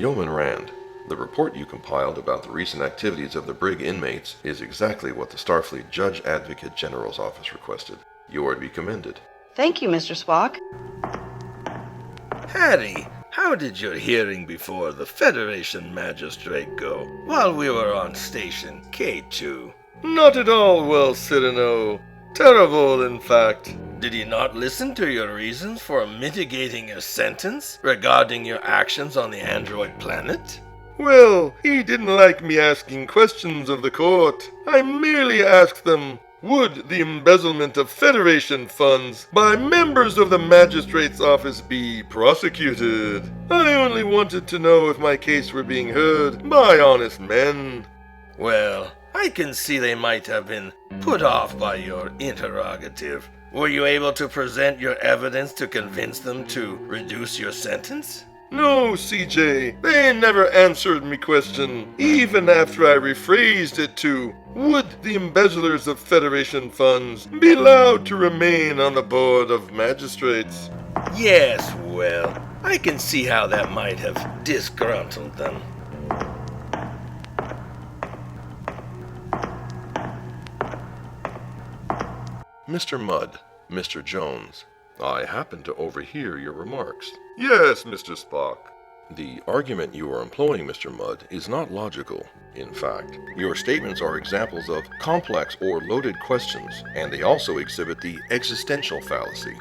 Yeoman Rand, the report you compiled about the recent activities of the brig inmates is exactly what the Starfleet Judge Advocate General's office requested. You are to be commended. Thank you, Mr. Spock. Harry, how did your hearing before the Federation magistrate go while we were on station K2? Not at all well, Cyrano. Terrible, in fact. Did he not listen to your reasons for mitigating your sentence regarding your actions on the android planet? Well, he didn't like me asking questions of the court. I merely asked them, would the embezzlement of Federation funds by members of the magistrate's office be prosecuted? I only wanted to know if my case were being heard by honest men. Well, I can see they might have been put off by your interrogative. Were you able to present your evidence to convince them to reduce your sentence? No, CJ, they never answered me question, even after I rephrased it to, would the embezzlers of Federation funds be allowed to remain on the board of magistrates? Yes, well, I can see how that might have disgruntled them. Mr. Mudd, Mr. Jones, I happen to overhear your remarks. Yes, Mr. Spock. The argument you are employing, Mr. Mudd, is not logical. In fact, your statements are examples of complex or loaded questions, and they also exhibit the existential fallacy.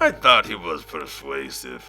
I thought he was persuasive.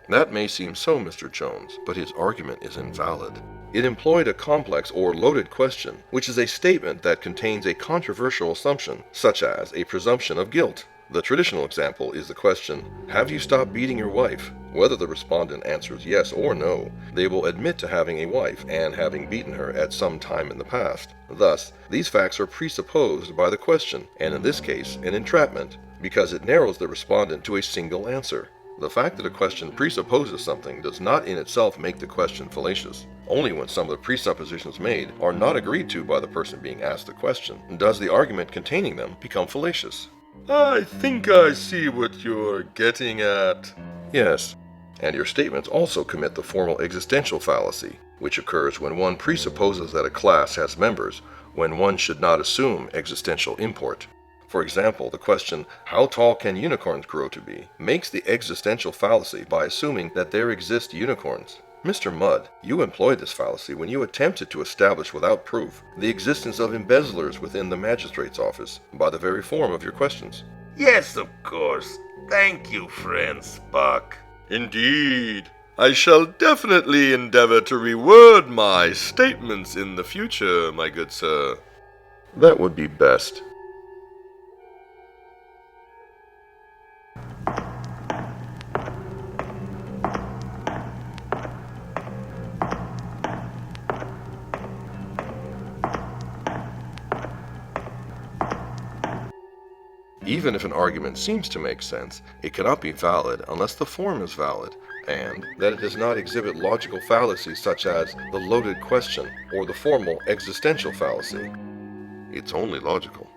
That may seem so, Mr. Jones, but his argument is invalid. It employed a complex or loaded question, which is a statement that contains a controversial assumption, such as a presumption of guilt. The traditional example is the question, have you stopped beating your wife? Whether the respondent answers yes or no, they will admit to having a wife and having beaten her at some time in the past. Thus, these facts are presupposed by the question, and in this case, an entrapment, because it narrows the respondent to a single answer. The fact that a question presupposes something does not in itself make the question fallacious. Only when some of the presuppositions made are not agreed to by the person being asked the question does the argument containing them become fallacious. I think I see what you're getting at. Yes, and your statements also commit the formal existential fallacy, which occurs when one presupposes that a class has members, when one should not assume existential import. For example, the question, how tall can unicorns grow to be, makes the existential fallacy by assuming that there exist unicorns. Mr. Mudd, you employed this fallacy when you attempted to establish without proof the existence of embezzlers within the magistrate's office by the very form of your questions. Yes, of course. Thank you, friend Spock. Indeed. I shall definitely endeavor to reword my statements in the future, my good sir. That would be best. Even if an argument seems to make sense, it cannot be valid unless the form is valid, and that it does not exhibit logical fallacies such as the loaded question or the formal existential fallacy. It's only logical.